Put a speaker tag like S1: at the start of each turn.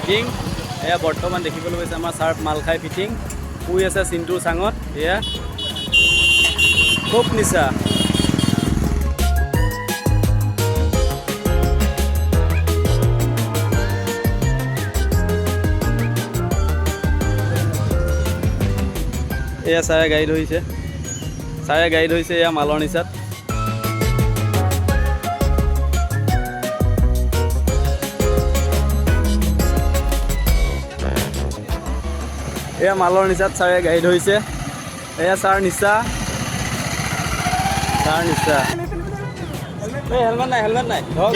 S1: fitting এয়া বৰ্তমান দেখিবলৈ পাইছে আমাৰ ছাৰ মাল খাই ফিটিং শুই আছে চিন্টুৰ চাঙত এয়া খুব নিচা এয়া ছাৰে গাড়ী ধৰিছে এয়া মালৰ নিচাত এয়া মালৰ নিচাত ছাৰে গাড়ী ধৰিছে এয়া ছাৰ নিচা এই হেলমেট নাই ধৰক